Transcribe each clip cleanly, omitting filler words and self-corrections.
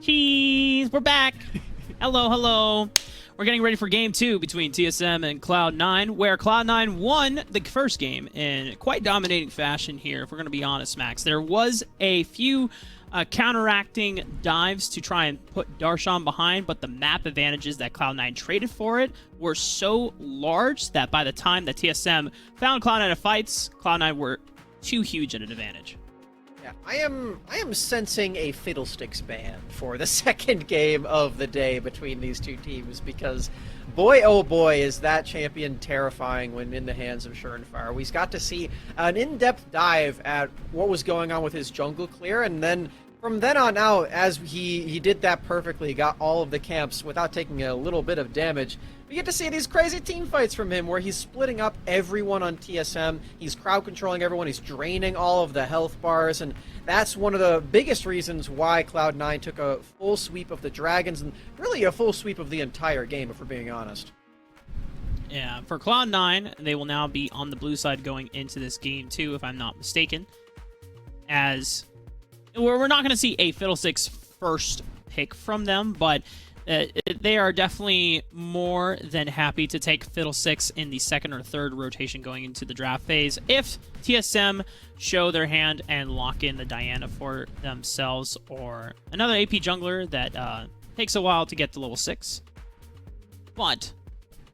Cheese, we're back. Hello. We're getting ready for game 2 between TSM and Cloud9, where Cloud9 won the first game in quite dominating fashion here, if we're going to be honest, Max. There was a few counteracting dives to try and put Darshan behind, but the map advantages that Cloud9 traded for it were so large that by the time that TSM found Cloud9 in fights, Cloud9 were too huge at an advantage. Yeah, I am sensing a fiddlesticks ban for the second game of the day between these two teams, because boy oh boy is that champion terrifying when in the hands of Surenfire. We got to see an in-depth dive at what was going on with his jungle clear, and then from then on out, as he did that perfectly, got all of the camps without taking a little bit of damage, we get to see these crazy team fights from him where he's splitting up everyone on TSM, he's crowd controlling everyone, he's draining all of the health bars, and that's one of the biggest reasons why Cloud9 took a full sweep of the Dragons, and really a full sweep of the entire game, if we're being honest. Yeah, for Cloud9, they will now be on the blue side going into this game too, if I'm not mistaken, as we're not going to see a Fiddlesticks first pick from them, but they are definitely more than happy to take Fiddlesticks in the second or third rotation going into the draft phase if TSM show their hand and lock in the Diana for themselves, or another AP jungler that takes a while to get to level 6. But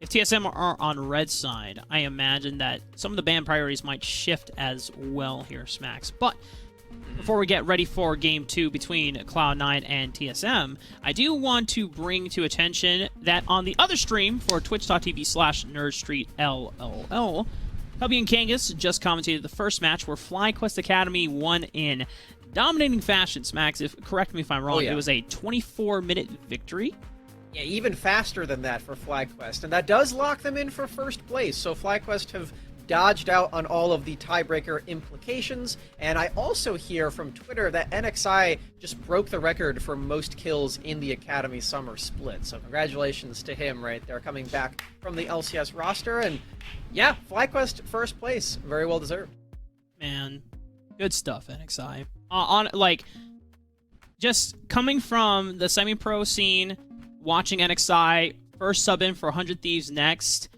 if TSM are on red side, I imagine that some of the ban priorities might shift as well here, Smacks. But before we get ready for Game 2 between Cloud9 and TSM, I do want to bring to attention that on the other stream for twitch.tv/NerdStreetLLL, Cubby and Kangas just commentated the first match where FlyQuest Academy won in dominating fashion. Max, correct me if I'm wrong, It was a 24-minute victory. Yeah, even faster than that for FlyQuest, and that does lock them in for first place. So FlyQuest have dodged out on all of the tiebreaker implications, and I also hear from Twitter that NXI just broke the record for most kills in the Academy Summer Split, so congratulations to him right there, coming back from the LCS roster, and yeah, FlyQuest first place, very well deserved. Man, good stuff, NXI. Just coming from the semi-pro scene, watching NXI first sub in for 100 Thieves next,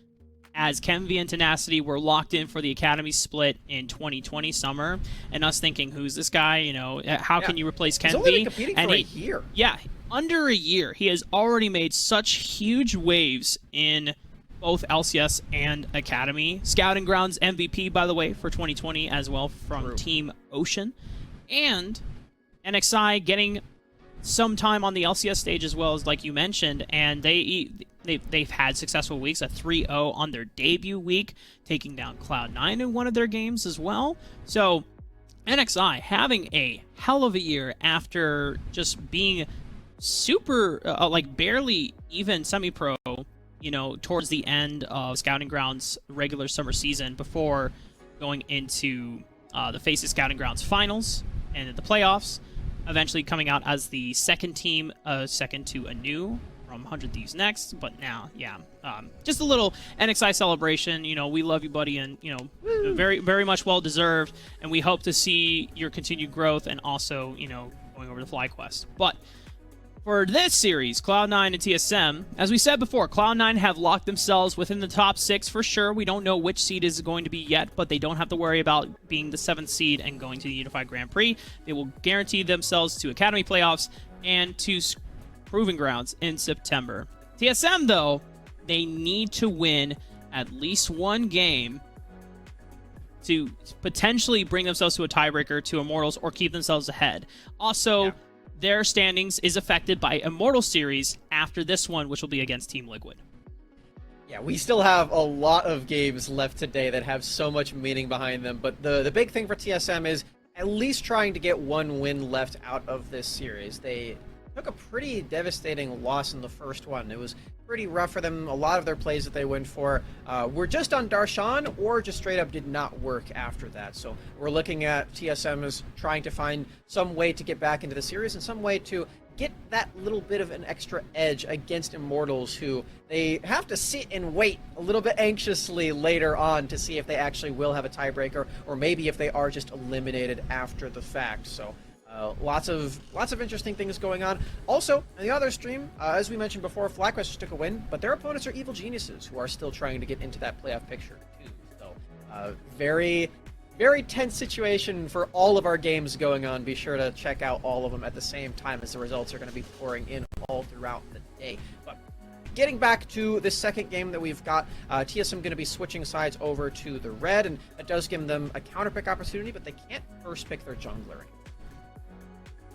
as Kenvi and Tenacity were locked in for the Academy split in 2020 summer, and us thinking, who's this guy? You know, how can you replace Kenvi? He's only been competing for a year. Yeah, under a year. He has already made such huge waves in both LCS and Academy. Scouting Grounds MVP, by the way, for 2020 as well from Team Ocean. And NXI getting some time on the LCS stage as well, as like you mentioned, and they've had successful weeks, a 3-0 on their debut week, taking down Cloud9 in one of their games as well. So NXI having a hell of a year after just being super, barely even semi-pro, you know, towards the end of Scouting Grounds regular summer season before going into the Faces Scouting Grounds finals and the playoffs, eventually coming out as the second team, second to Anu from 100 Thieves next. But now, yeah, just a little NXI celebration. You know, we love you, buddy, and, you know, very, very much well-deserved. And we hope to see your continued growth and also, you know, going over to FlyQuest. But for this series, Cloud9 and TSM, as we said before, Cloud9 have locked themselves within the top 6 for sure. We don't know which seed is going to be yet, but they don't have to worry about being the 7th seed and going to the Unified Grand Prix. They will guarantee themselves to Academy playoffs and to Proving Grounds in September. TSM, though, they need to win at least one game to potentially bring themselves to a tiebreaker to Immortals or keep themselves ahead. Also, their standings is affected by Immortal Series after this one, which will be against Team Liquid. Yeah, we still have a lot of games left today that have so much meaning behind them, but the big thing for TSM is at least trying to get one win left out of this series. They took a pretty devastating loss in the first one. It was pretty rough for them. A lot of their plays that they went for were just on Darshan or just straight up did not work after that. So we're looking at TSM as trying to find some way to get back into the series and some way to get that little bit of an extra edge against Immortals, who they have to sit and wait a little bit anxiously later on to see if they actually will have a tiebreaker or maybe if they are just eliminated after the fact. So Lots of interesting things going on. Also, in the other stream, as we mentioned before, FlyQuest just took a win, but their opponents are Evil Geniuses, who are still trying to get into that playoff picture too. So, very, very tense situation for all of our games going on. Be sure to check out all of them at the same time, as the results are going to be pouring in all throughout the day. But getting back to the second game that we've got, TSM going to be switching sides over to the red, and that does give them a counter pick opportunity, but they can't first pick their jungler.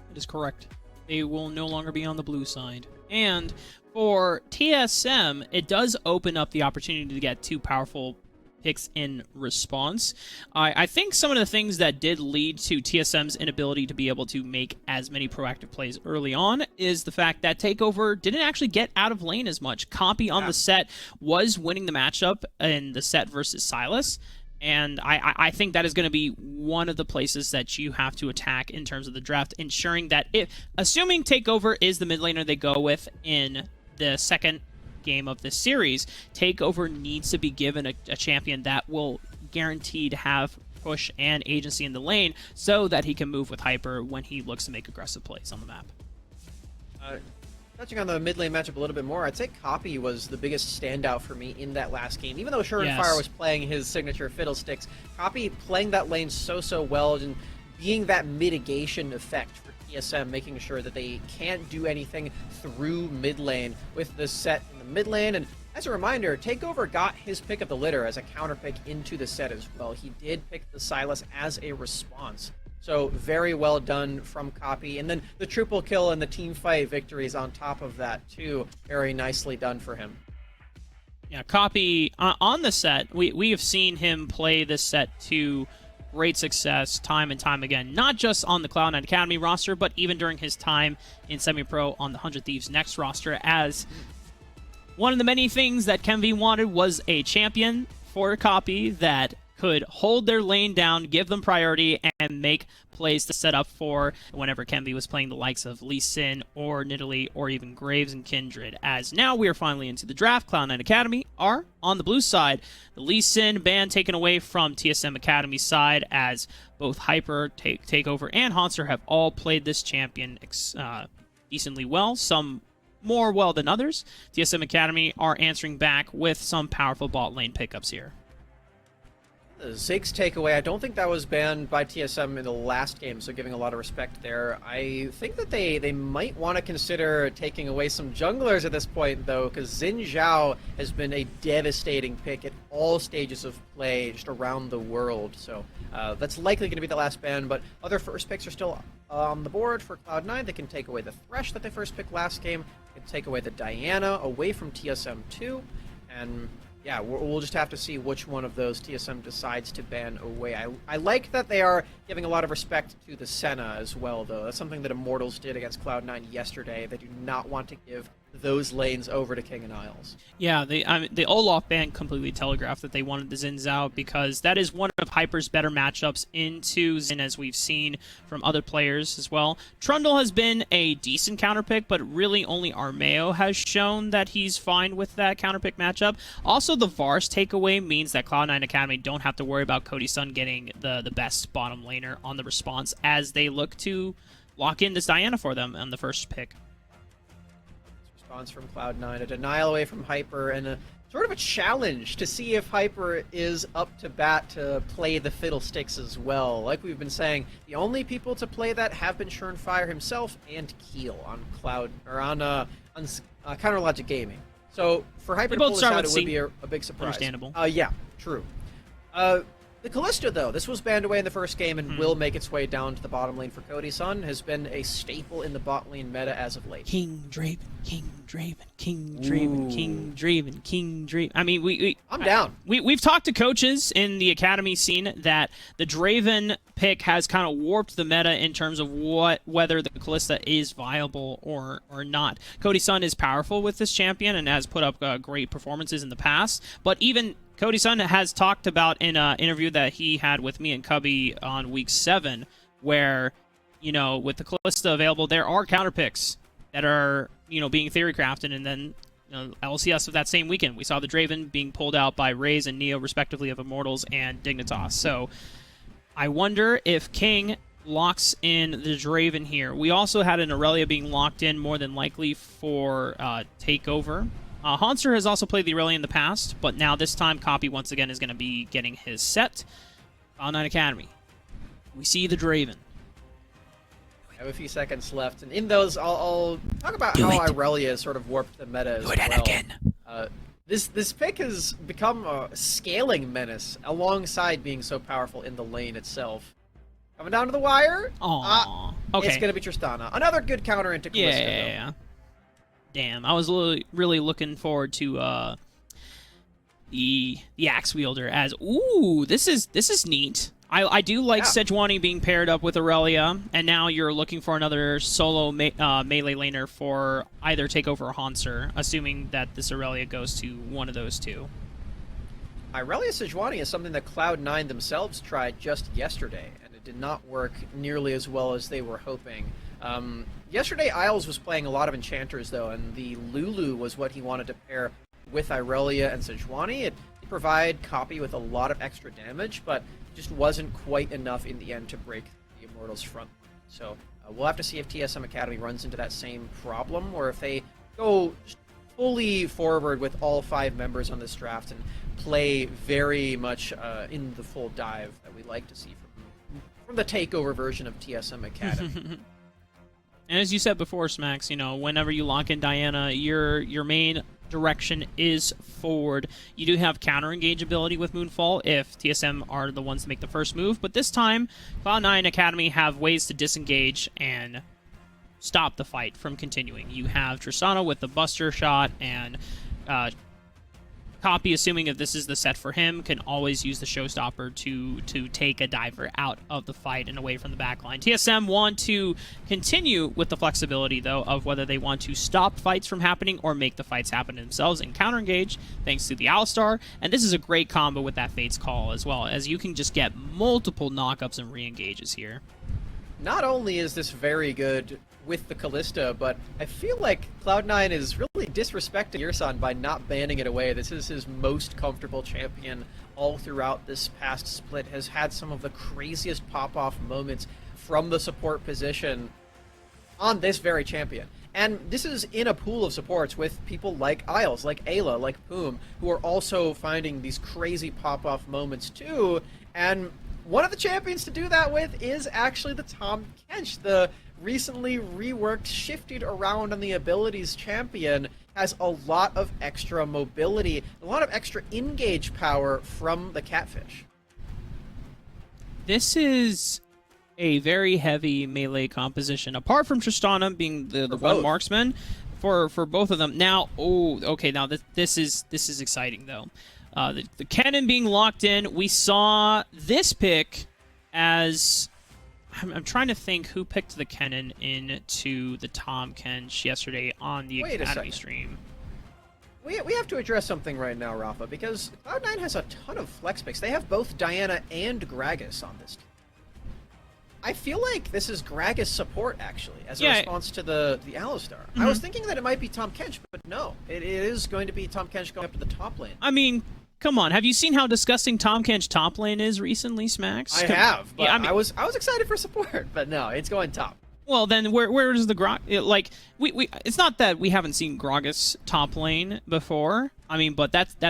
That is correct. They will no longer be on the blue side. And for TSM, it does open up the opportunity to get two powerful picks in response. I think some of the things that did lead to TSM's inability to be able to make as many proactive plays early on is the fact that Takeover didn't actually get out of lane as much. Copy on the set was winning the matchup in the set versus Sylas, and I think that is going to be one of the places that you have to attack in terms of the draft, ensuring that assuming Takeover is the mid laner they go with in the second game of this series, Takeover needs to be given a champion that will guarantee to have push and agency in the lane so that he can move with Hyper when he looks to make aggressive plays on the map. Touching on the mid lane matchup a little bit more, I'd say Copy was the biggest standout for me in that last game. Even though Fire was playing his signature Fiddlesticks, Copy playing that lane so well and being that mitigation effect for TSM, making sure that they can't do anything through mid lane with the set in the mid lane. And as a reminder, Takeover got his pick of the litter as a counter pick into the set as well. He did pick the Sylas as a response. So very well done from Copy. And then the triple kill and the team fight victories on top of that too. Very nicely done for him. Yeah, Copy on the set, we have seen him play this set to great success time and time again, not just on the Cloud9 Academy roster, but even during his time in semi-pro on the 100 Thieves Next roster, as one of the many things that Kenvi wanted was a champion for Copy that could hold their lane down, give them priority, and make plays to set up for whenever Kenvi was playing the likes of Lee Sin or Nidalee or even Graves and Kindred. As now we are finally into the draft, Cloud9 Academy are on the blue side. The Lee Sin ban taken away from TSM Academy's side, as both Hyper, Takeover, and Haunter have all played this champion decently well, some more well than others. TSM Academy are answering back with some powerful bot lane pickups here. Ziggs takeaway, I don't think that was banned by TSM in the last game, so giving a lot of respect there. I think that they might want to consider taking away some junglers at this point, though, because Xin Zhao has been a devastating pick at all stages of play just around the world. So that's likely going to be the last ban, but other first picks are still on the board for Cloud9. They can take away the Thresh that they first picked last game, they can take away the Diana away from TSM2, and yeah, we'll just have to see which one of those TSM decides to ban away. I like that they are giving a lot of respect to the Senna as well, though. That's something that Immortals did against Cloud9 yesterday. They do not want to give those lanes over to King and Isles. Yeah, the Olaf ban completely telegraphed that they wanted the Xin Zhao, because that is one of Hyper's better matchups into Xin, as we've seen from other players as well. Trundle has been a decent counterpick, but really only Armeo has shown that he's fine with that counterpick matchup. Also, the Vars takeaway means that Cloud9 Academy don't have to worry about Cody Sun getting the best bottom laner on the response, as they look to lock in this Diana for them on the first pick. From Cloud9, a denial away from Hyper, and a sort of a challenge to see if Hyper is up to bat to play the Fiddlesticks as well. Like we've been saying, the only people to play that have been Fire himself and Keel on Counter Logic Gaming. So for Hyper to pull this out, it would be a big surprise. Understandable. Yeah, true. The Kalista, though, this was banned away in the first game and will make its way down to the bottom lane for Cody Sun, has been a staple in the bot lane meta as of late. King Draven, King Draven, King Draven, King Draven, King Draven. I mean, I'm down. We've talked to coaches in the academy scene that the Draven pick has kind of warped the meta in terms of whether the Kalista is viable or not. Cody Sun is powerful with this champion and has put up great performances in the past, but even Cody Sun has talked about in an interview that he had with me and Cubby on week 7, where, with the Kalista available, there are counter picks that are, being theory crafted, and then LCS of that same weekend, we saw the Draven being pulled out by Raze and Neo, respectively, of Immortals and Dignitas. So I wonder if King locks in the Draven here. We also had an Aurelia being locked in more than likely for takeover. Hanser has also played the Aurelia in the past, but now this time Copy once again is going to be getting his set. Cloud9 Academy. We see the Draven. I have a few seconds left, and in those, I'll talk about how Aurelia has sort of warped the meta as well. This pick has become a scaling menace alongside being so powerful in the lane itself. Coming down to the wire. Aww. Okay. It's going to be Tristana. Another good counter into Callisto. Yeah. Damn, I was really looking forward to the Axe Wielder as this is neat. I do like Sejuani being paired up with Aurelia, and now you're looking for another solo melee laner for either Takeover or Hanser, assuming that this Aurelia goes to one of those two. Aurelia Sejuani is something that Cloud9 themselves tried just yesterday, and it did not work nearly as well as they were hoping. Yesterday, Isles was playing a lot of Enchanters, though, and the Lulu was what he wanted to pair with Aurelia and Sejuani. It provide Copy with a lot of extra damage, but just wasn't quite enough in the end to break the Immortals' front line. So we'll have to see if TSM Academy runs into that same problem, or if they go fully forward with all 5 members on this draft and play very much in the full dive that we like to see from the takeover version of TSM Academy. And as you said before, Smacks, whenever you lock in Diana, your main direction is forward. You do have counter engage ability with Moonfall if TSM are the ones to make the first move, but this time Cloud9 Academy have ways to disengage and stop the fight from continuing. You have Tristana with the Buster Shot, and Copy, assuming if this is the set for him, can always use the Showstopper to take a diver out of the fight and away from the backline. TSM want to continue with the flexibility, though, of whether they want to stop fights from happening or make the fights happen themselves and counter-engage, thanks to the Alistar. And this is a great combo with that Fate's Call as well, as you can just get multiple knockups and re-engages here. Not only is this very good with the Callisto, but I feel like Cloud9 is really disrespecting Yerson by not banning it away. This is his most comfortable champion all throughout this past split, has had some of the craziest pop-off moments from the support position on this very champion. And this is in a pool of supports with people like Isles, like Ayla, like Poom, who are also finding these crazy pop-off moments too. And one of the champions to do that with is actually the Tahm Kench, the recently reworked, shifted around on the abilities champion, has a lot of extra mobility, a lot of extra engage power from the Catfish. This is a very heavy melee composition, apart from Tristana being the one marksman for both of them. Now, now this is exciting though. The cannon being locked in, we saw this pick as I'm trying to think who picked the Kennen into the Tahm Kench yesterday on the Academy stream. We have to address something right now, Rafa, because Cloud9 has a ton of flex picks. They have both Diana and Gragas on this team. I feel like this is Gragas support, actually, as a response to the Alistar. I was thinking that it might be Tahm Kench, but no. It is going to be Tahm Kench going up to the top lane. I mean, come on. Have you seen how disgusting Tahm Kench top lane is recently, Smacks? I have, but I was excited for support, but no, it's going top. Well, then where is the Grog? Like we it's not that we haven't seen Gragas top lane before. I mean, but that's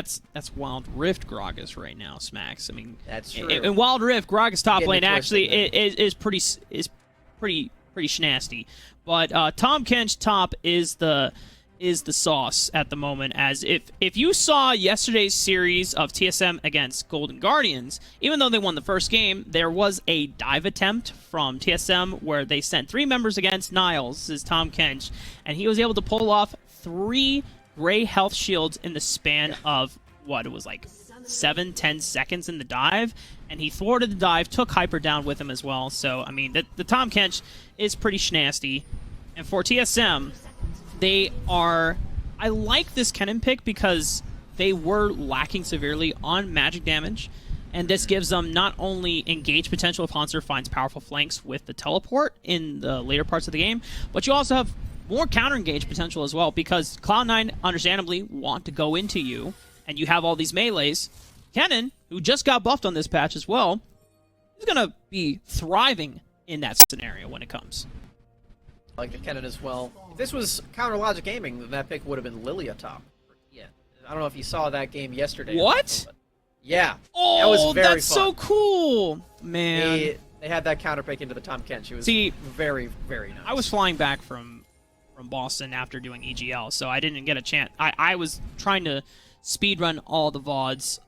Wild Rift Gragas right now, Smacks. I mean, that's true. In Wild Rift, Gragas top lane actually is pretty schnasty. But Tahm Kench top is the sauce at the moment, as if you saw yesterday's series of TSM against Golden Guardians, even though they won the first game, there was a dive attempt from TSM where they sent 3 members against Niles, this is Tahm Kench, and he was able to pull off 3 gray health shields in the span of, what, it was like 7-10 seconds in the dive, and he thwarted the dive, took Hyper down with him as well. So, I mean, the Tahm Kench is pretty schnasty. And for TSM, I like this Kennen pick because they were lacking severely on magic damage, and this gives them not only engage potential if Hanser finds powerful flanks with the teleport in the later parts of the game, but you also have more counter engage potential as well, because Cloud9 understandably want to go into you, and you have all these melees. Kennen, who just got buffed on this patch as well, is going to be thriving in that scenario when it comes. I like the Kennen as well. If this was Counter Logic Gaming, then that pick would have been Lily atop. Yeah. I don't know if you saw that game yesterday. What? Yeah. Oh, that was very that's fun. so cool, man. They had that counter pick into the Tom Kent. She was very, very nice. I was flying back from Boston after doing EGL, so I didn't get a chance. I was trying to speedrun all the VODs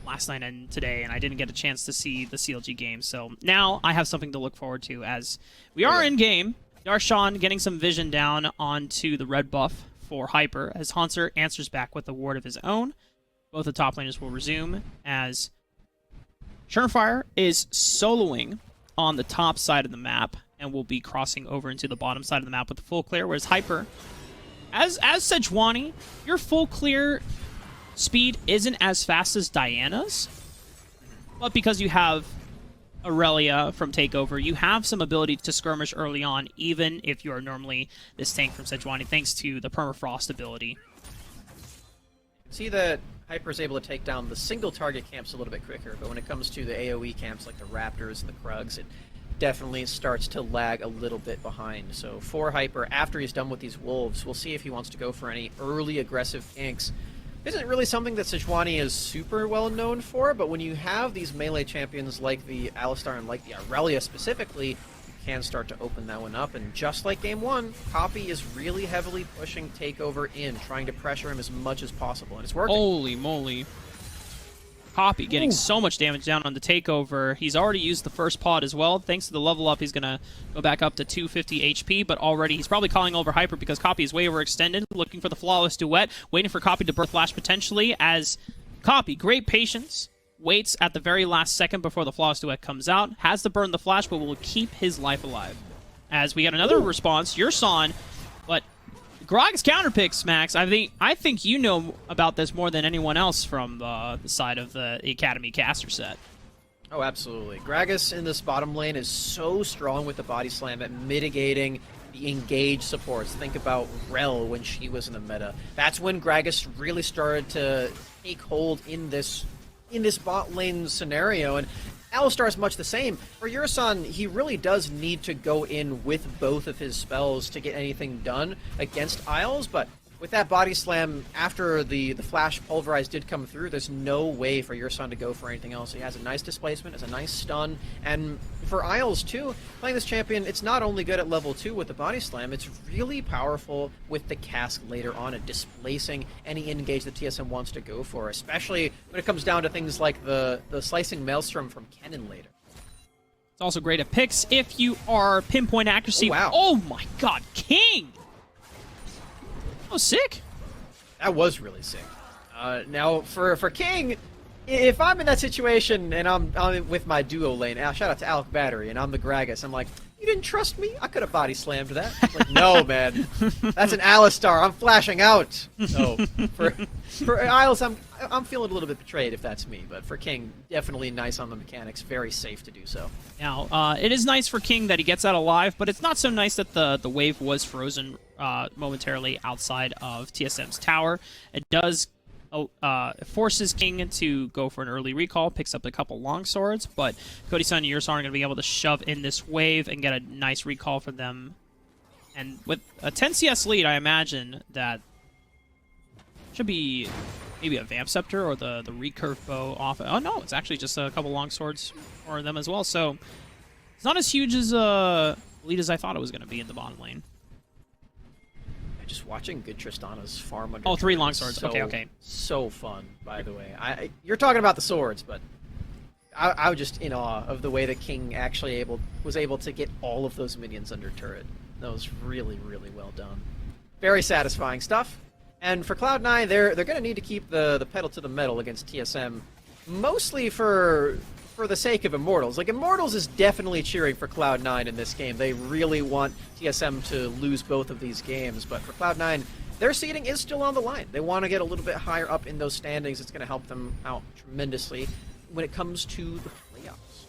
last night and today, and I didn't get a chance to see the CLG game. So now I have something to look forward to as we are in game. Darshan getting some vision down onto the red buff for Hyper as Hanser answers back with a ward of his own. Both the top laners will resume as Surenfire is soloing on the top side of the map and will be crossing over into the bottom side of the map with the full clear, whereas Hyper, as Sejuani, your full clear speed isn't as fast as Diana's, but because you have Aurelia from Takeover, you have some ability to skirmish early on, even if you are normally this tank from Sejuani, thanks to the Permafrost ability. See that Hyper's able to take down the single target camps a little bit quicker, but when it comes to the AoE camps like the Raptors and the Krugs, it definitely starts to lag a little bit behind. So for Hyper, after he's done with these Wolves, we'll see if he wants to go for any early aggressive ganks. Isn't really something that Sejuani is super well known for, but when you have these melee champions like the Alistar and like the Aurelia specifically, you can start to open that one up. And just like Game 1, Copy is really heavily pushing Takeover in, trying to pressure him as much as possible, and it's working. Holy moly. Copy getting so much damage down on the Takeover. He's already used the first pod as well. Thanks to the level up, he's going to go back up to 250 HP, but already he's probably calling over Hyper because Copy is way overextended, looking for the flawless duet, waiting for Copy to birth flash potentially as Copy, great patience, waits at the very last second before the flawless duet comes out, has to burn the flash, but will keep his life alive. As we got another response, Yurson, but Grog's counterpicks, Max, I think you know about this more than anyone else from the side of the Academy caster set. Oh, absolutely. Gragas in this bottom lane is so strong with the body slam at mitigating the engaged supports. Think about Rel when she was in the meta. That's when Gragas really started to take hold in this bot lane scenario, and Alistar is much the same. For Yurson, he really does need to go in with both of his spells to get anything done against Isles, but with that body slam, after the flash pulverize did come through, there's no way for Yurson to go for anything else. He has a nice displacement, has a nice stun, and for Isles too, playing this champion, it's not only good at level 2 with the body slam, it's really powerful with the cask later on at displacing any engage that TSM wants to go for, especially when it comes down to things like the slicing maelstrom from Kennen later. It's also great at picks if you are pinpoint accuracy. Oh, wow. Oh my god, King! Oh, sick. That was really sick. Now, for King, if I'm in that situation and I'm with my duo lane, shout out to Alec Battery, and I'm the Gragas, I'm like, you didn't trust me? I could have body slammed that. Like, no, man. That's an Alistar. I'm flashing out. So, for Isles, I'm feeling a little bit betrayed if that's me, but for King, definitely nice on the mechanics. Very safe to do so. Now, it is nice for King that he gets out alive, but it's not so nice that the wave was frozen momentarily outside of TSM's tower. It does forces King to go for an early recall, picks up a couple long swords, but Cody Sun and Yurson are going to be able to shove in this wave and get a nice recall for them. And with a 10 CS lead, I imagine that should be maybe a Vamp Scepter or the recurve bow off. Oh no, it's actually just a couple long swords for them as well. So it's not as huge as a lead as I thought it was going to be in the bottom lane. Just watching good Tristana's farm under. Oh, 3 long swords. So, okay. So fun, by the way. You're talking about the swords, but I was just in awe of the way that King actually was able to get all of those minions under turret. That was really, really well done. Very satisfying stuff. And for Cloud9, they're going to need to keep the pedal to the metal against TSM, mostly for the sake of Immortals. Like, Immortals is definitely cheering for Cloud9 in this game. They really want TSM to lose both of these games, but for Cloud9, their seeding is still on the line. They want to get a little bit higher up in those standings. It's going to help them out tremendously when it comes to the playoffs.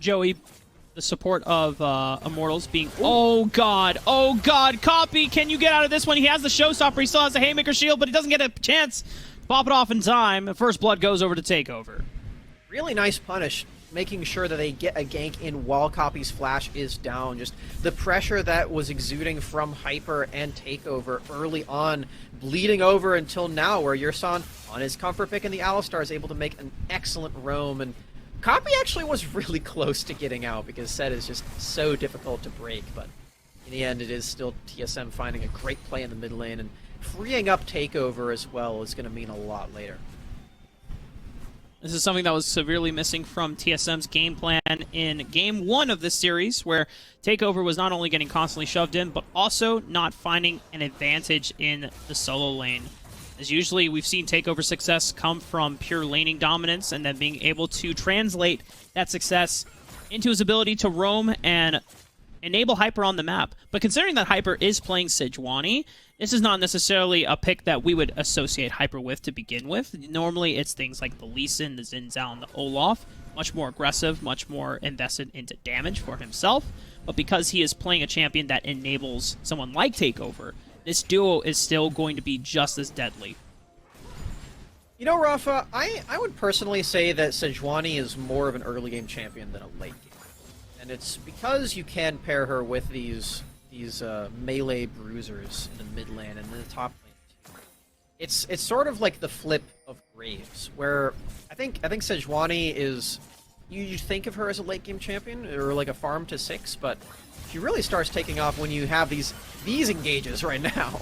Joey, the support of Immortals being... Oh god, Copy, can you get out of this one? He has the showstopper, he still has the Haymaker shield, but he doesn't get a chance. Pop it off in time. First blood goes over to Takeover. Really nice punish. making sure that they get a gank in while Copy's flash is down. Just the pressure that was exuding from Hyper and Takeover early on, bleeding over until now, where Yursan, on his comfort pick in the Alistar, is able to make an excellent roam. And Copy actually was really close to getting out because Set is just so difficult to break, but in the end, it is still TSM finding a great play in the mid lane, and freeing up Takeover as well is going to mean a lot later. This is something that was severely missing from TSM's game plan in Game 1 of this series, where Takeover was not only getting constantly shoved in, but also not finding an advantage in the solo lane. As usually, we've seen Takeover success come from pure laning dominance, and then being able to translate that success into his ability to roam and enable Hyper on the map. But considering that Hyper is playing Sejuani, this is not necessarily a pick that we would associate Hyper with to begin with. Normally, it's things like the Lee Sin, the Xin Zhao, and the Olaf. Much more aggressive, much more invested into damage for himself. But because he is playing a champion that enables someone like Takeover, this duo is still going to be just as deadly. You know, Rafa, I would personally say that Sejuani is more of an early game champion than a late game. And it's because you can pair her with these melee bruisers in the mid lane and in the top lane. It's sort of like the flip of Graves, where I think Sejuani is, you think of her as a late game champion or like a farm to 6, but she really starts taking off when you have these engages right now.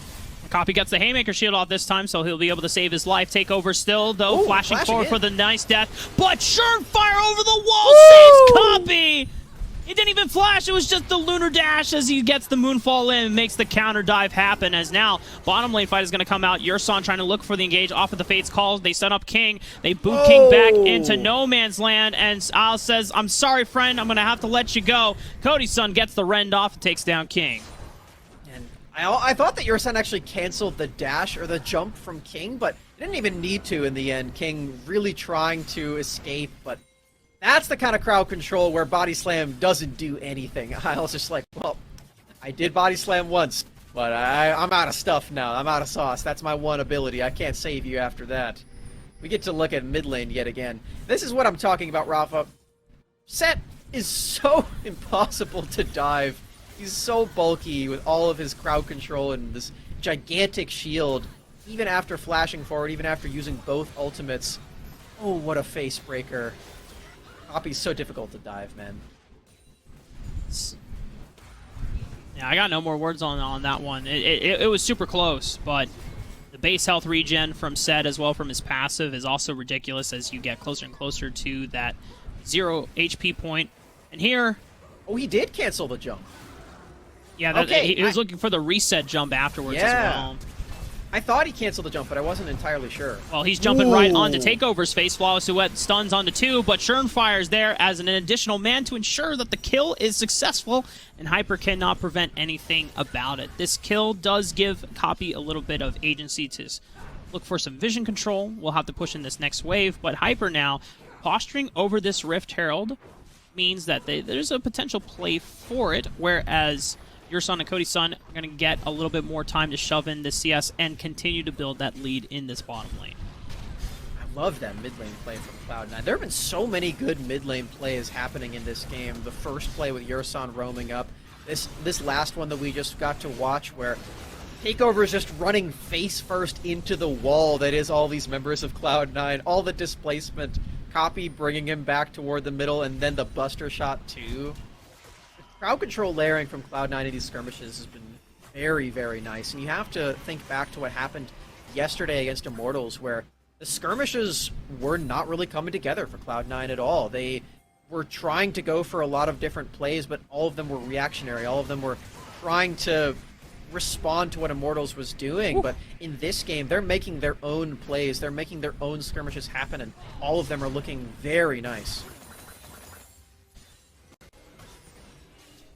Copy gets the Haymaker shield off this time, so he'll be able to save his life. Takeover still, though, flashing forward for the nice death. But Surefire over the wall saves Copy! He didn't even flash, it was just the lunar dash as he gets the moonfall in and makes the counter dive happen. As now, bottom lane fight is going to come out. Yursan trying to look for the engage off of the Fate's calls. They set up King. They boot King back into no man's land. And Al says, I'm sorry, friend. I'm going to have to let you go. Cody's son gets the rend off and takes down King. And I thought that Yursan actually canceled the dash or the jump from King, but it didn't even need to in the end. King really trying to escape, but that's the kind of crowd control where Body Slam doesn't do anything. I was just like, well, I did Body Slam once, but I'm out of stuff now. I'm out of sauce. That's my one ability. I can't save you after that. We get to look at mid lane yet again. This is what I'm talking about, Rafa. Set is so impossible to dive. He's so bulky with all of his crowd control and this gigantic shield. Even after flashing forward, even after using both ultimates. Oh, what a face breaker. Copy's so difficult to dive, man. Yeah, I got no more words on that one. It was super close, but the base health regen from Set as well from his passive is also ridiculous as you get closer and closer to that 0 HP point. And here... Oh, he did cancel the jump. Yeah, he was looking for the reset jump afterwards as well. I thought he canceled the jump, but I wasn't entirely sure. Well, he's jumping right onto Takeover's face. Flawless Duet stuns onto 2, but Surefire is there as an additional man to ensure that the kill is successful, and Hyper cannot prevent anything about it. This kill does give Copy a little bit of agency to look for some vision control. We'll have to push in this next wave, but Hyper now posturing over this Rift Herald means that there's a potential play for it, whereas Yursan and Cody's son are going to get a little bit more time to shove in this CS and continue to build that lead in this bottom lane. I love that mid lane play from Cloud9. There have been so many good mid lane plays happening in this game. The first play with Yursan roaming up. This last one that we just got to watch where Takeover is just running face first into the wall that is all these members of Cloud9. All the displacement. Copy bringing him back toward the middle and then the buster shot too. Crowd control layering from Cloud9 in these skirmishes has been very, very nice. And you have to think back to what happened yesterday against Immortals, where the skirmishes were not really coming together for Cloud9 at all. They were trying to go for a lot of different plays, but all of them were reactionary. All of them were trying to respond to what Immortals was doing. Ooh. But in this game, they're making their own plays. They're making their own skirmishes happen, and all of them are looking very nice.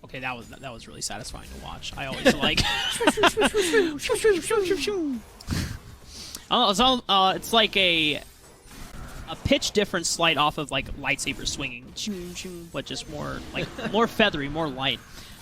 Okay, that was really satisfying to watch. I always like. It's like a pitch difference slight off of like lightsaber swinging, but just more like more feathery, more light.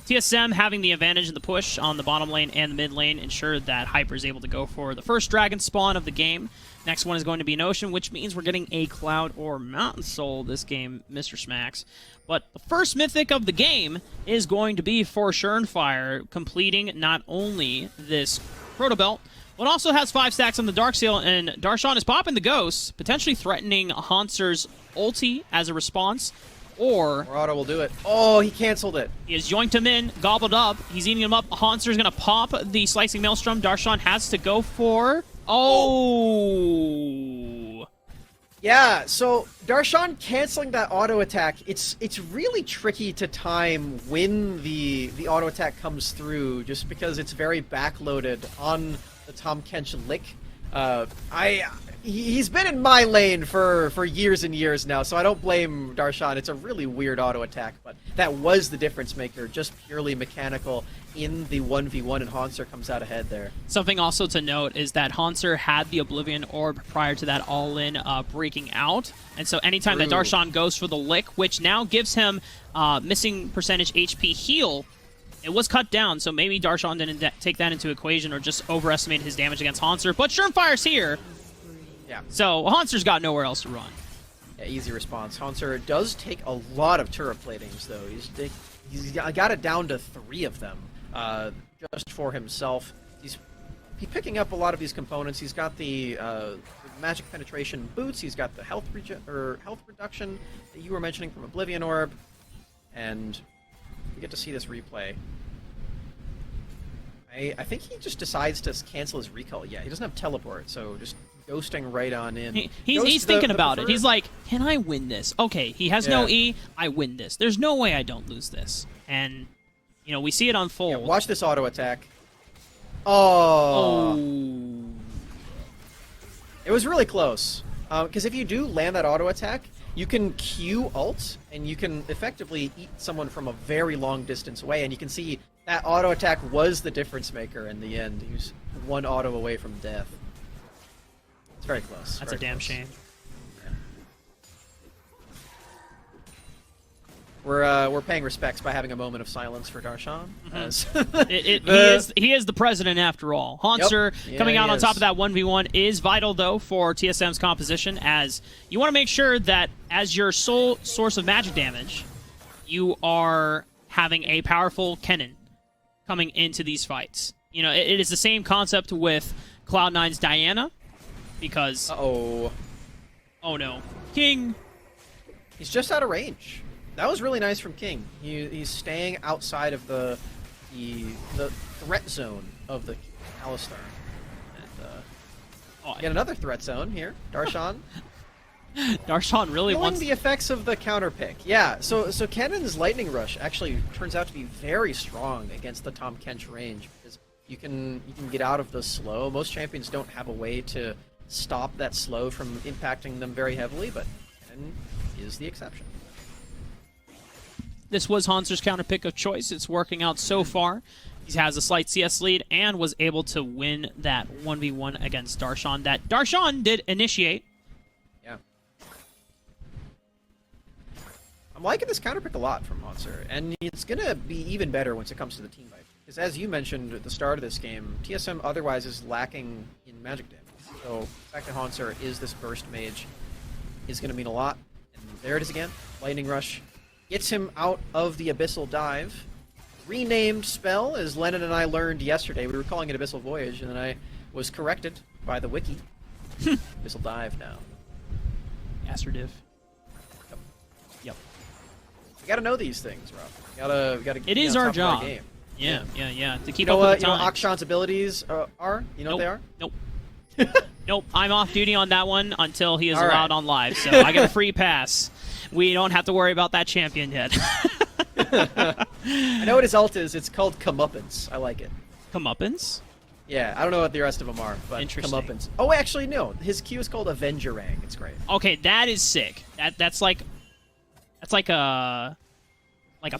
TSM having the advantage in the push on the bottom lane and the mid lane ensured that Hyper is able to go for the first dragon spawn of the game. Next one is going to be an Ocean, which means we're getting a Cloud or Mountain Soul this game, Mr. Smacks. But the first mythic of the game is going to be for Surenfire, completing not only this Proto Belt, but also has 5 stacks on the Dark Seal, and Darshan is popping the Ghost, potentially threatening Hauntzer's ulti as a response, or Auto will do it. Oh, he canceled it. he has yoinked him in, gobbled up, he's eating him up. Hauntzer's going to pop the Slicing Maelstrom. Darshan has to go for... Oh! Yeah, so Darshan canceling that auto attack, it's really tricky to time when the auto attack comes through, just because it's very backloaded on the Tahm Kench lick. He's been in my lane for years and years now, so I don't blame Darshan. It's a really weird auto attack, but that was the difference maker, just purely mechanical in the 1v1, and Haunzer comes out ahead there. Something also to note is that Haunzer had the Oblivion Orb prior to that all-in breaking out, and so anytime that Darshan goes for the lick, which now gives him missing percentage HP heal, it was cut down, so maybe Darshan didn't take that into equation or just overestimated his damage against Haunzer, but Surenfire's here! Yeah. So Haunzer's got nowhere else to run. Yeah, easy response. Haunzer does take a lot of turret platings, though. He's got it down to 3 of them, just for himself. He's picking up a lot of these components. He's got the magic penetration boots. He's got the health reduction that you were mentioning from Oblivion Orb, and we get to see this replay. I think he just decides to cancel his recall. Yeah, he doesn't have teleport, so just ghosting right on in. He's thinking about it. He's like, can I win this? Okay, he has no E. I win this. There's no way I don't lose this. And, you know, we see it unfold. Yeah, watch this auto attack. Oh. It was really close. Because if you do land that auto attack, you can Q ult, and you can effectively eat someone from a very long distance away, and you can see that auto attack was the difference maker in the end. He was 1 auto away from death. It's very close. That's a damn shame. Yeah. We're paying respects by having a moment of silence for Darshan. He is the president after all. Haunzer coming out on top of that 1v1 is vital, though, for TSM's composition, as you want to make sure that as your sole source of magic damage, you are having a powerful Kennen coming into these fights. You know, it is the same concept with Cloud9's Diana, because... Uh-oh. Oh, no. King! He's just out of range. That was really nice from King. He's staying outside of the threat zone of the Alistar. And, get another threat zone here. Darshan. Darshan really wants the effects of the counter pick. Yeah, so Kennen's Lightning Rush actually turns out to be very strong against the Tahm Kench range, because you can get out of the slow. Most champions don't have a way to stop that slow from impacting them very heavily, but Kennen is the exception. This was Haunzer's counter pick of choice. It's working out so far. He has a slight CS lead and was able to win that 1v1 against Darshan that Darshan did initiate. Yeah. I'm liking this counter pick a lot from Haunzer, and it's going to be even better once it comes to the team fight. Because as you mentioned at the start of this game, TSM otherwise is lacking in magic damage. So the fact that Haunzer is this burst mage is going to mean a lot. And there it is again. Lightning Rush gets him out of the Abyssal Dive. Renamed spell, as Lennon and I learned yesterday. We were calling it Abyssal Voyage, and then I was corrected by the wiki. Abyssal Dive now. Astrodiv. Yep. We gotta know these things, Rob. We gotta it is our job. Game. Yeah. To keep up with the You know times. what Akshan's abilities are? You know what they are? Nope. Nope. I'm off duty on that one until he is allowed on live, so I get a free pass. We don't have to worry about that champion yet. I know what his ult is. It's called Comeuppance. I like it. Comeuppance? Yeah, I don't know what the rest of them are, but Comeuppance. Oh, actually, no. His Q is called Avengerang. It's great. Okay, that is sick. That's like a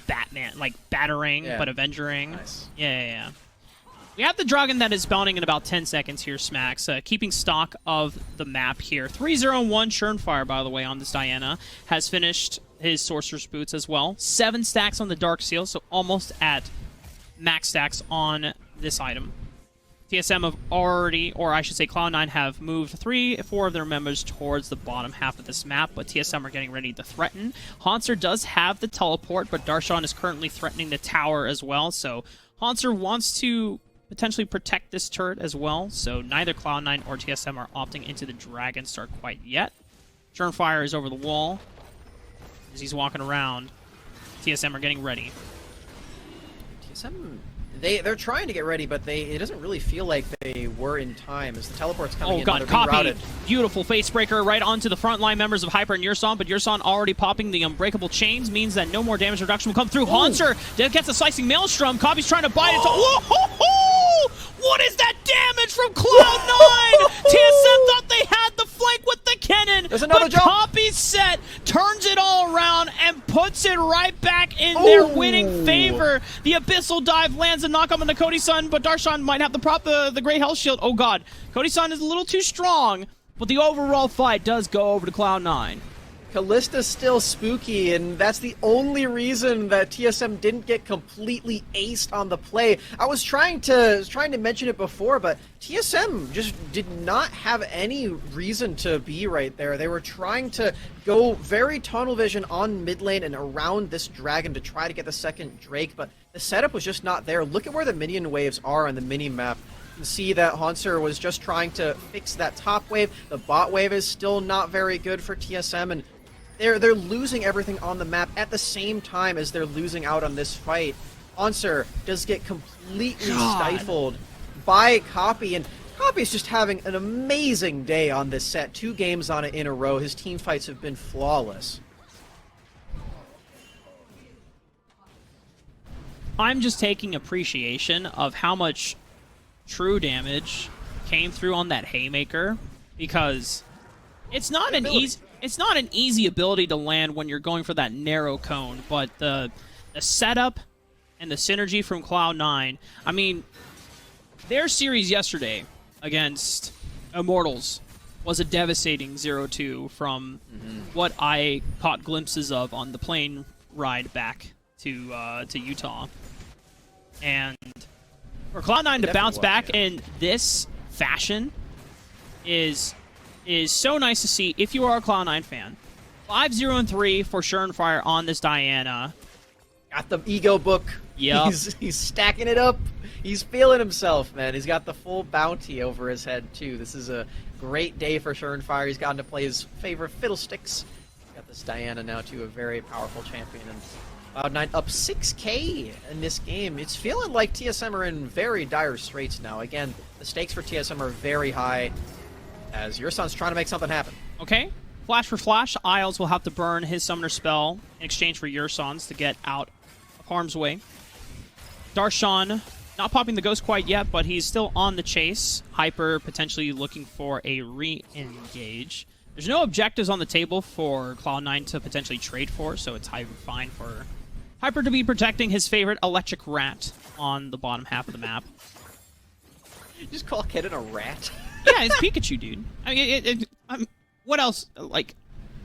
Batman, like Batarang, but Avengerang. Nice. Yeah. We have the dragon that is spawning in about 10 seconds here, Smacks. Keeping stock of the map here. 3-0-1 Surenfire, by the way, on this Diana. Has finished his Sorcerer's Boots as well. 7 stacks on the Dark Seal, so almost at max stacks on this item. TSM have already, or I should say Cloud9 have moved 3-4 of their members towards the bottom half of this map, but TSM are getting ready to threaten. Hauntzer does have the teleport, but Darshan is currently threatening the tower as well, so Hauntzer wants to potentially protect this turret as well, so neither Cloud9 or TSM are opting into the Dragon Star quite yet. Surenfire is over the wall as he's walking around. TSM are getting ready. TSM, they're trying to get ready, but it doesn't really feel like they were in time as the teleport's coming in. Oh god, copy! Beautiful facebreaker right onto the frontline members of Hyper and Yurson, but Yurson already popping the unbreakable chains means that no more damage reduction will come through. Hauntzer gets a slicing maelstrom. Copy's trying to bite it. What is that damage from Cloud9? TSM thought they had the flank with the cannon. There's another jump. Copy's set, turns it all around, and puts it right back in their winning favor. The Abyssal Dive lands a knockup on the Cody-san, but Darshan might have to prop the Great Health Shield. Oh god, Cody-san is a little too strong, but the overall fight does go over to Cloud9. Kallista's still spooky, and that's the only reason that TSM didn't get completely aced on the play. I was trying to mention it before, but TSM just did not have any reason to be right there. They were trying to go very tunnel vision on mid lane and around this dragon to try to get the second Drake, but the setup was just not there. Look at where the minion waves are on the mini-map. You can see that Hauntzer was just trying to fix that top wave. The bot wave is still not very good for TSM, and they're losing everything on the map at the same time as they're losing out on this fight. Hauntzer does get completely stifled by Copy, and Copy's just having an amazing day on this set. 2 games on it in a row. His team fights have been flawless. I'm just taking appreciation of how much true damage came through on that Haymaker, because it's not an easy ability to land when you're going for that narrow cone, but the setup and the synergy from Cloud9, I mean, their series yesterday against Immortals was a devastating 0-2 from what I caught glimpses of on the plane ride back to Utah. And for Cloud9 to bounce back in this fashion is so nice to see if you are a Cloud9 fan. 5-0-3 for Surenfire on this Diana. Got the ego book. Yep. He's stacking it up. He's feeling himself, man. He's got the full bounty over his head, too. This is a great day for Surenfire. He's gotten to play his favorite fiddlesticks. Got this Diana now, too, a very powerful champion. And Cloud9 up 6k in this game. It's feeling like TSM are in very dire straits now. Again, the stakes for TSM are very high, as Yurson's trying to make something happen. Okay. Flash for flash. Isles will have to burn his summoner spell in exchange for Yurson's to get out of harm's way. Darshan not popping the ghost quite yet, but he's still on the chase. Hyper potentially looking for a re-engage. There's no objectives on the table for Cloud9 to potentially trade for, so it's fine for Hyper to be protecting his favorite electric rat on the bottom half of the map. You just call Kennen a rat? Yeah, it's Pikachu, dude. I mean, what else? Like,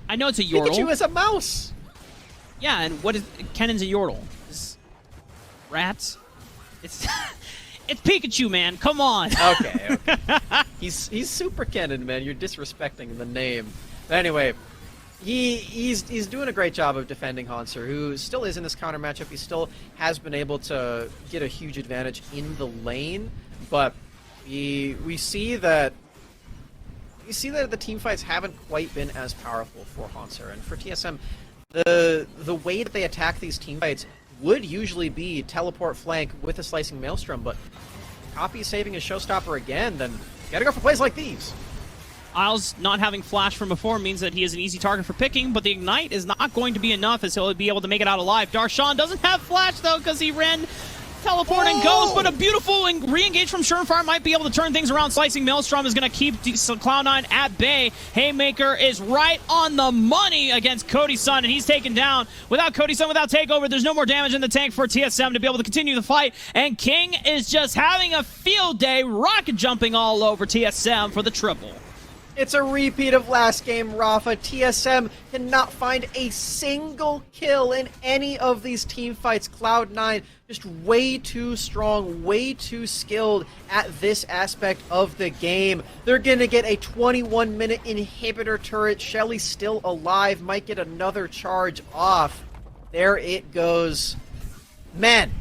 I know it's a Yordle. Pikachu is a mouse! Yeah, and what is... Kennen's a Yordle. It's rats? It's... It's Pikachu, man. Come on. Okay. He's Super Kennen, man. You're disrespecting the name. But anyway, he's doing a great job of defending Hauntzer, who still is in this counter matchup. He still has been able to get a huge advantage in the lane, but we see that the team fights haven't quite been as powerful for Hauntzer, and for TSM, the way that they attack these team fights would usually be teleport flank with a slicing maelstrom, but Copy saving his showstopper again, then you gotta go for plays like these. Isles not having flash from before means that he is an easy target for picking, but the ignite is not going to be enough as he'll be able to make it out alive. Darshan doesn't have flash though because he ran teleport and goes, but a beautiful re-engage from Surenfire might be able to turn things around. Slicing Maelstrom is going to keep Cloud9 at bay. Haymaker is right on the money against Cody-san, and he's taken down. Without Cody-san, without takeover, there's no more damage in the tank for TSM to be able to continue the fight, and King is just having a field day, rocket jumping all over TSM for the triple. It's a repeat of last game, Rafa. TSM cannot find a single kill in any of these team fights. Cloud9 just way too strong, way too skilled at this aspect of the game. They're going to get a 21-minute inhibitor turret. Shelly's still alive, might get another charge off. There it goes. Man,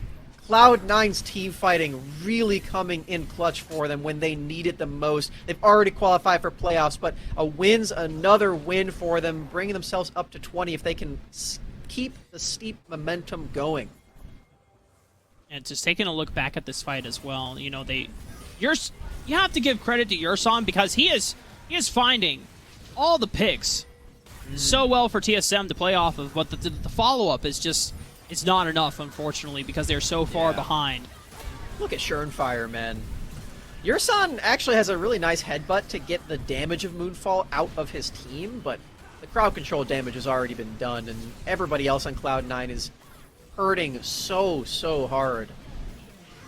Cloud9's team fighting really coming in clutch for them when they need it the most. They've already qualified for playoffs, but a win's another win for them, bringing themselves up to 20 if they can keep the steep momentum going. And just taking a look back at this fight as well, you know, you have to give credit to Yurson because he is finding all the picks so well for TSM to play off of, but the follow-up is just... It's not enough, unfortunately, because they're so far behind. Look at Schernfire, man. Yurson actually has a really nice headbutt to get the damage of Moonfall out of his team, but the crowd control damage has already been done, and everybody else on Cloud9 is hurting so hard.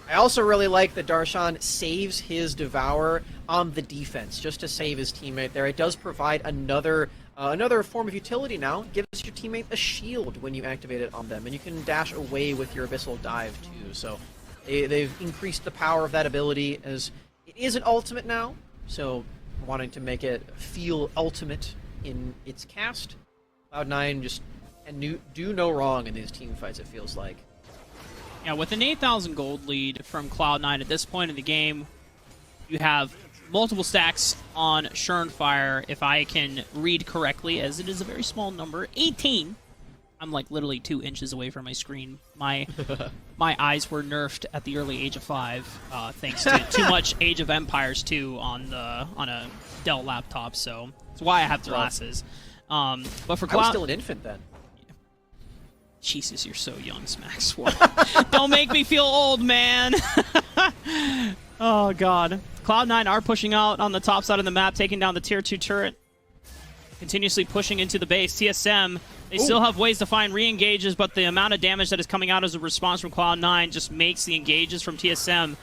I also really like that Darshan saves his Devourer on the defense, just to save his teammate there. It does provide another form of utility now. Gives your teammate a shield when you activate it on them, and you can dash away with your Abyssal Dive too. So they've increased the power of that ability, as it is an ultimate now, so wanting to make it feel ultimate in its cast. Cloud9 just can do no wrong in these team fights, it feels like. Yeah, with an 8,000 gold lead from Cloud9 at this point in the game, you have multiple stacks on Schernfire, if I can read correctly, as it is a very small number. 18. I'm like literally 2 inches away from my screen. My eyes were nerfed at the early age of 5, thanks to too much Age of Empires 2 on a Dell laptop. So that's why I have glasses. But for Cloud, I was still an infant then. Jesus, you're so young, Smax. Don't make me feel old, man. Oh god. Cloud9 are pushing out on the top side of the map, taking down the tier 2 turret. Continuously pushing into the base. TSM, they still have ways to find re-engages, but the amount of damage that is coming out as a response from Cloud9 just makes the engages from TSM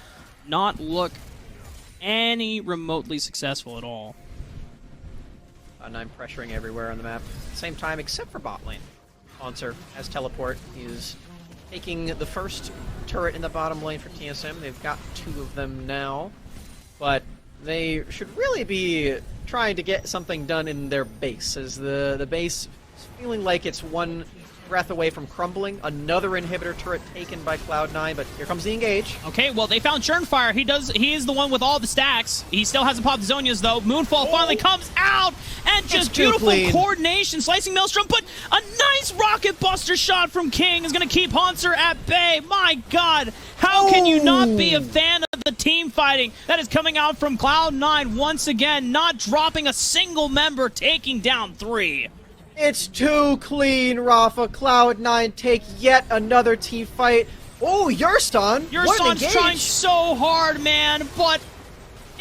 not look any remotely successful at all. Cloud9 pressuring everywhere on the map at the same time, except for bot lane. Haunter has teleport. He is taking the first turret in the bottom lane for TSM. They've got 2 of them now, but they should really be trying to get something done in their base, as the base is feeling like it's one breath away from crumbling. Another inhibitor turret taken by Cloud9, but here comes the engage. Okay, well, they found Schernfire. He is the one with all the stacks. He still hasn't popped Zonia's, though. Moonfall finally comes out, and just beautiful coordination. Slicing Maelstrom, but a nice rocket buster shot from King is going to keep Haunter at bay. My god, how can you not be a fan of the team fighting that is coming out from Cloud9 once again, not dropping a single member, taking down 3? It's too clean, Rafa. Cloud9 take yet another team fight. Oh, Yurston! Yurston's trying so hard, man, but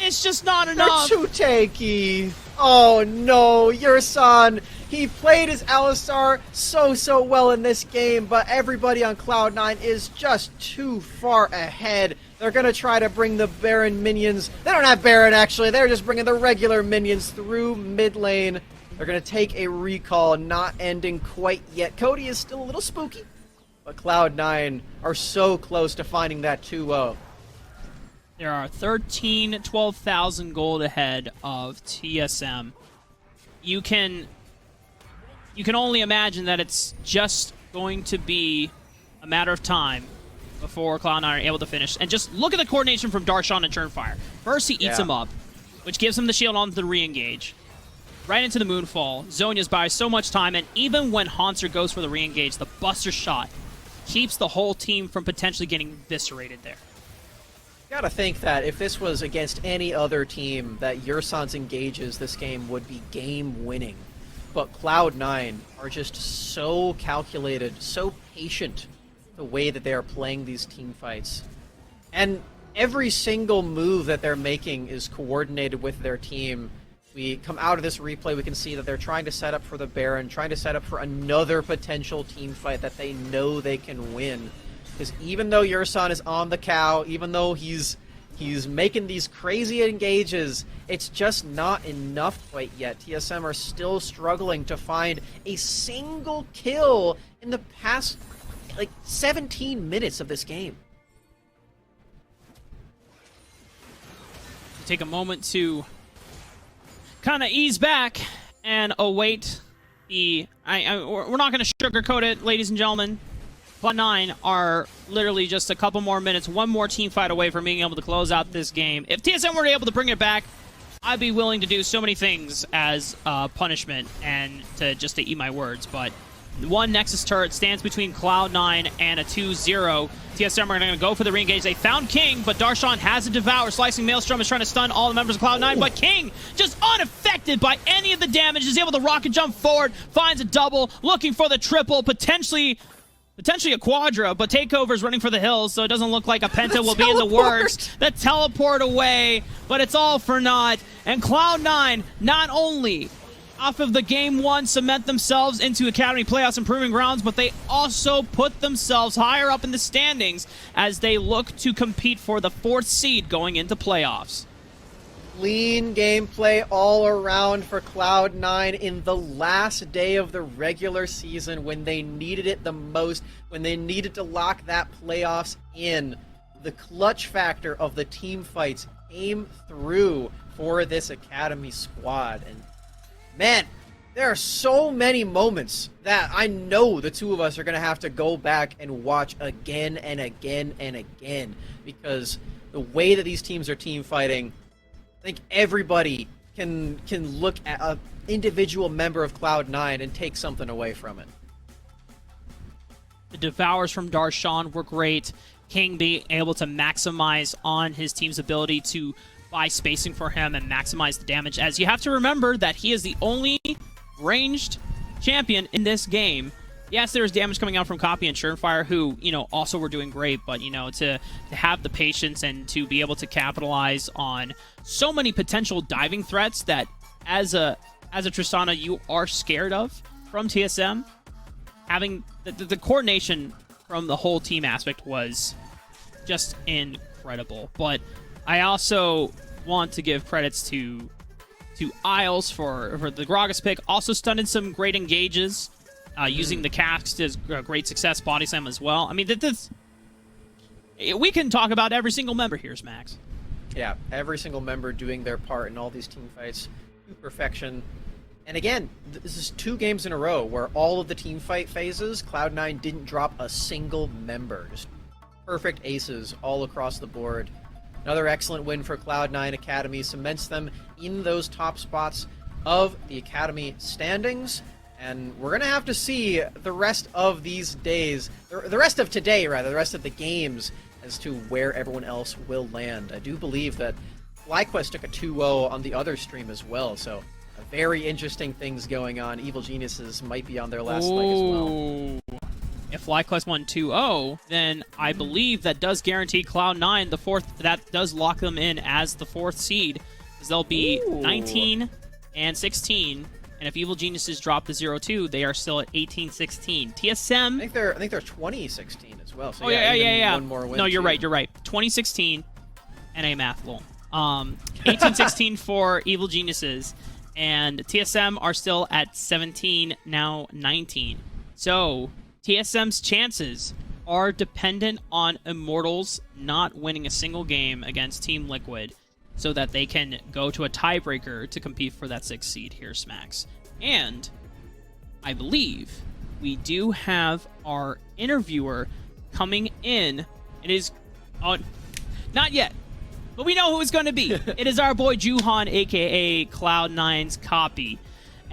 it's just not enough. They're too tanky. Oh no, Yurson. He played his Alistar so well in this game, but everybody on Cloud9 is just too far ahead. They're going to try to bring the Baron minions. They don't have Baron, actually. They're just bringing the regular minions through mid lane. They're going to take a recall, not ending quite yet. Cody is still a little spooky, but Cloud9 are so close to finding that 2-0. There are 12,000 gold ahead of TSM. You can only imagine that it's just going to be a matter of time before Cloud9 are able to finish. And just look at the coordination from Darshan and Schernfire. First, he eats him up, which gives him the shield on the re-engage. Right into the Moonfall. Zonia's buys so much time, and even when Haunter goes for the re-engage, the Buster Shot keeps the whole team from potentially getting eviscerated there. Gotta think that if this was against any other team, that Yurson's engages this game would be game-winning. But Cloud9 are just so calculated, so patient the way that they are playing these team fights. And every single move that they're making is coordinated with their team. We come out of this replay, we can see that they're trying to set up for the Baron, trying to set up for another potential team fight that they know they can win. Because even though Yurson is on the cow, even though he's He's making these crazy engages. It's just not enough quite yet. TSM are still struggling to find a single kill in the past, like, 17 minutes of this game. Take a moment to kind of ease back and await the... we're not going to sugarcoat it, ladies and gentlemen. Cloud9 are literally just a couple more minutes, one more team fight away from being able to close out this game. If TSM were able to bring it back, I'd be willing to do so many things as punishment and to eat my words. But one Nexus turret stands between Cloud9 and a 2-0. TSM are going to go for the re-engage. They found King, but Darshan has a Devour. Slicing Maelstrom is trying to stun all the members of Cloud9, but King, just unaffected by any of the damage, is able to rocket jump forward, finds a double, looking for the triple, potentially a quadra, but Takeover's running for the hills, so it doesn't look like a penta will be in the works. The teleport away, but it's all for naught. And Cloud9, not only off of the Game 1, cement themselves into Academy Playoffs and Proving Grounds, but they also put themselves higher up in the standings as they look to compete for the 4th seed going into playoffs. Clean gameplay all around for Cloud9 in the last day of the regular season when they needed it the most, when they needed to lock that playoffs in. The clutch factor of the team fights came through for this Academy squad. And man, there are so many moments that I know the two of us are going to have to go back and watch again and again and again, because the way that these teams are team fighting, I think everybody can look at an individual member of Cloud9 and take something away from it. The Devours from Darshan were great. King being able to maximize on his team's ability to buy spacing for him and maximize the damage, as you have to remember that he is the only ranged champion in this game. Yes, there's damage coming out from Copy and Surenfire, who, also were doing great, but, to have the patience and to be able to capitalize on so many potential diving threats that as a Tristana you are scared of from TSM, having the coordination from the whole team aspect was just incredible. But I also want to give credits to Isles for the Gragas pick, also stunned some great engages. Using the casks is great success. Body slam as well. I mean, we can talk about every single member here, Max. Yeah, every single member doing their part in all these team fights to perfection. And again, this is 2 games in a row where all of the team fight phases, Cloud9 didn't drop a single member. Just perfect aces all across the board. Another excellent win for Cloud9 Academy, cements them in those top spots of the Academy standings. And we're going to have to see the rest of these days, the rest of today, rather, the rest of the games, as to where everyone else will land. I do believe that FlyQuest took a 2-0 on the other stream as well, so very interesting things going on. Evil Geniuses might be on their last leg as well. If FlyQuest won 2-0, then I believe that does guarantee Cloud9 the 4th, that does lock them in as the 4th seed, because they'll be 19 and 16. And if Evil Geniuses drop to 0-2, they are still at 18-16. TSM... I think they're 20-16 as well. So yeah. One more win. No, you're right. 2016, NA math, lol. 18-16 for Evil Geniuses. And TSM are still at 17, now 19. So, TSM's chances are dependent on Immortals not winning a single game against Team Liquid, so that they can go to a tiebreaker to compete for that 6th seed here, Smacks. And I believe we do have our interviewer coming in. It is not yet, but we know who it's going to be. It is our boy Juhan, aka Cloud9's Copy.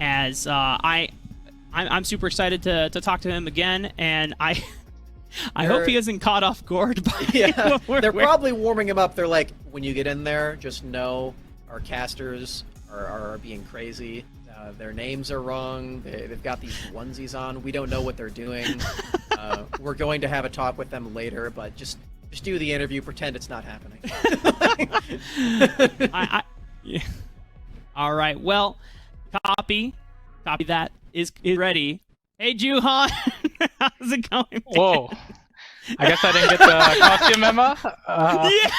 As I'm super excited to talk to him again, and I hope he isn't caught off guard by yeah. They're probably warming him up. They're like, when you get in there, just know our casters are being crazy. Their names are wrong. They've got these onesies on. We don't know what they're doing. We're going to have a talk with them later, but just do the interview. Pretend it's not happening. Yeah. All right. Well, copy that is ready. Hey, Juhan. How's it going? Whoa. I guess I didn't get the costume memo. Yeah.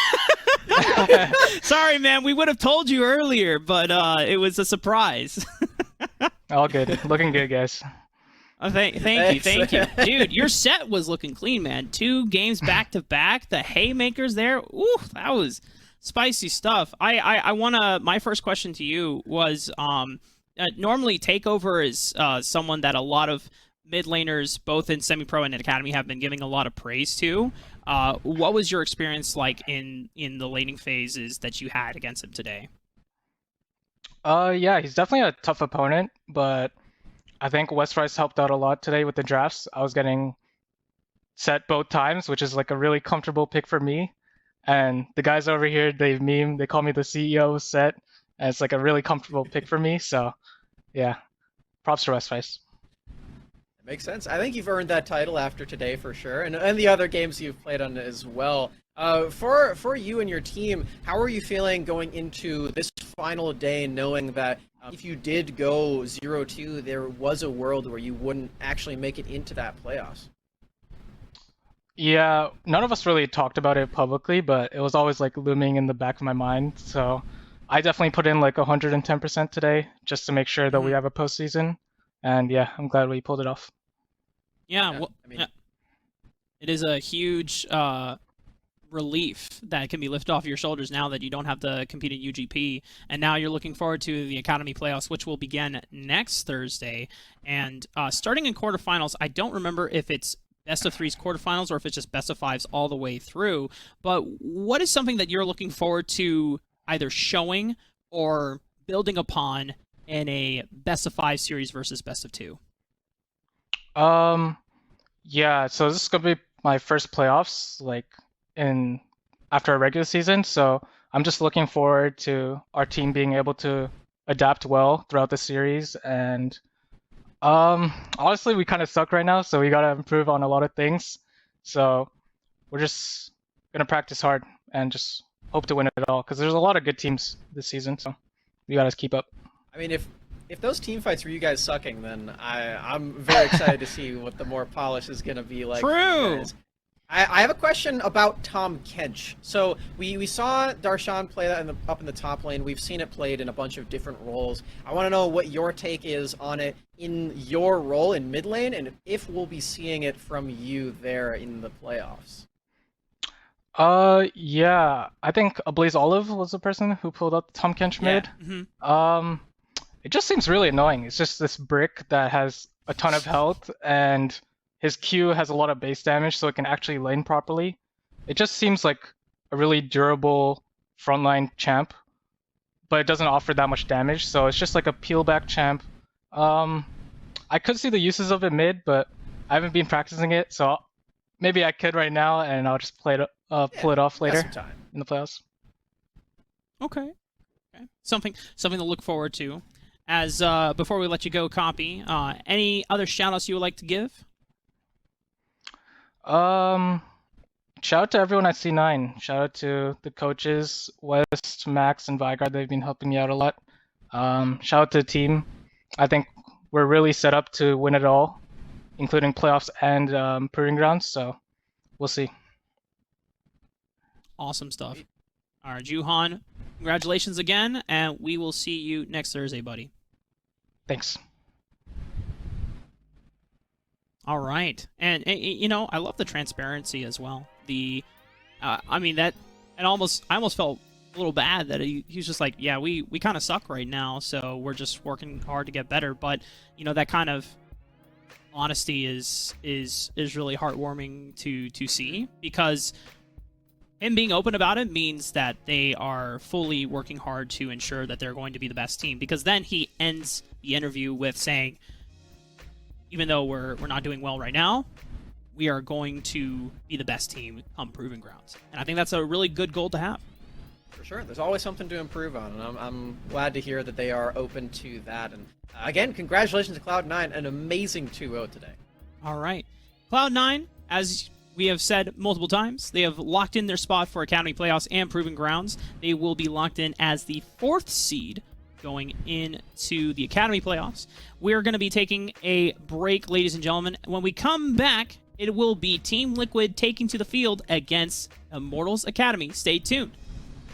Sorry, man. We would have told you earlier, but it was a surprise. All good. Looking good, guys. Thank you. Dude, your set was looking clean, man. 2 games back to back. The haymakers there. Ooh, that was spicy stuff. My first question to you was, normally Takeover is someone that a lot of mid laners, both in semi-pro and in academy, have been giving a lot of praise to. What was your experience like in the laning phases that you had against him today? Yeah, he's definitely a tough opponent, but I think West helped out a lot today with the drafts. I was getting set both times, which is like a really comfortable pick for me. And the guys over here, they call me the CEO set, and it's like a really comfortable pick for me. So, yeah, props to West. Makes sense. I think you've earned that title after today for sure, and the other games you've played on as well. For you and your team, how are you feeling going into this final day, knowing that if you did go 0-2, there was a world where you wouldn't actually make it into that playoffs? Yeah, none of us really talked about it publicly, but it was always like looming in the back of my mind. So I definitely put in like 110% today just to make sure that we have a postseason. And yeah, I'm glad we pulled it off. Yeah, well, I mean, it is a huge relief that can be lifted off your shoulders now that you don't have to compete at UGP, and now you're looking forward to the Academy playoffs, which will begin next Thursday. And starting in quarterfinals, I don't remember if it's best of 3's quarterfinals or if it's just best of 5's all the way through. But what is something that you're looking forward to either showing or building upon in a best of 5 series versus best of 2? Yeah, so this is gonna be my first playoffs, like after a regular season. So I'm just looking forward to our team being able to adapt well throughout the series. And honestly, we kind of suck right now, so we gotta improve on a lot of things. So we're just gonna practice hard and just hope to win it all, because there's a lot of good teams this season. So we gotta keep up. I mean, if those team fights were you guys sucking, then I'm very excited to see what the more polish is going to be like. True. I have a question about Tahm Kench. So we saw Darshan play that up in the top lane. We've seen it played in a bunch of different roles. I want to know what your take is on it in your role in mid lane, and if we'll be seeing it from you there in the playoffs. Yeah, I think Ablaze Olive was the person who pulled out the Tahm Kench mid. Mm-hmm. It just seems really annoying. It's just this brick that has a ton of health, and his Q has a lot of base damage, so it can actually lane properly. It just seems like a really durable frontline champ, but it doesn't offer that much damage, so it's just like a peel back champ. I could see the uses of it mid, but I haven't been practicing it, so maybe I could right now, and I'll just pull it off later in the playoffs. Okay. Something to look forward to. As before we let you go, Copy, any other shout-outs you would like to give? Shout out to everyone at C9. Shout out to the coaches, West, Max, and Vigard. They've been helping me out a lot. Shout out to the team. I think we're really set up to win it all, including playoffs and proving grounds, so we'll see. Awesome stuff. All right, Juhan, congratulations again, and we will see you next Thursday, buddy. Thanks. All right, and you know, I love the transparency as well. I mean, I almost felt a little bad that he's just like, yeah, we kind of suck right now, so we're just working hard to get better. But you know, that kind of honesty is really heartwarming to see, because him being open about it means that they are fully working hard to ensure that they're going to be the best team. Because then he ends the interview with saying, even though we're not doing well right now, we are going to be the best team on Proving Grounds. And I think that's a really good goal to have. For sure. There's always something to improve on, and I'm glad to hear that they are open to that. And again, congratulations to Cloud9, an amazing 2-0 today. All right. Cloud9, as we have said multiple times, they have locked in their spot for Academy Playoffs and Proving Grounds. They will be locked in as the 4th seed going into the Academy Playoffs. We're going to be taking a break, ladies and gentlemen. When we come back, it will be Team Liquid taking to the field against Immortals Academy. Stay tuned.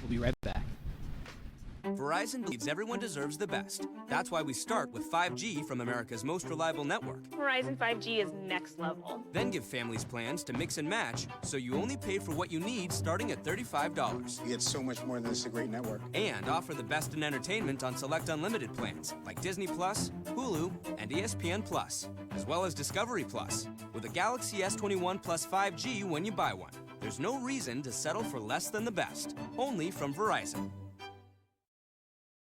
We'll be right back. Verizon believes everyone deserves the best. That's why we start with 5G from America's most reliable network. Verizon 5G is next level. Then give families plans to mix and match, so you only pay for what you need starting at $35. You get so much more than this, a great network. And offer the best in entertainment on select unlimited plans, like Disney Plus, Hulu, and ESPN Plus, as well as Discovery Plus, with a Galaxy S21 Plus 5G when you buy one. There's no reason to settle for less than the best, only from Verizon.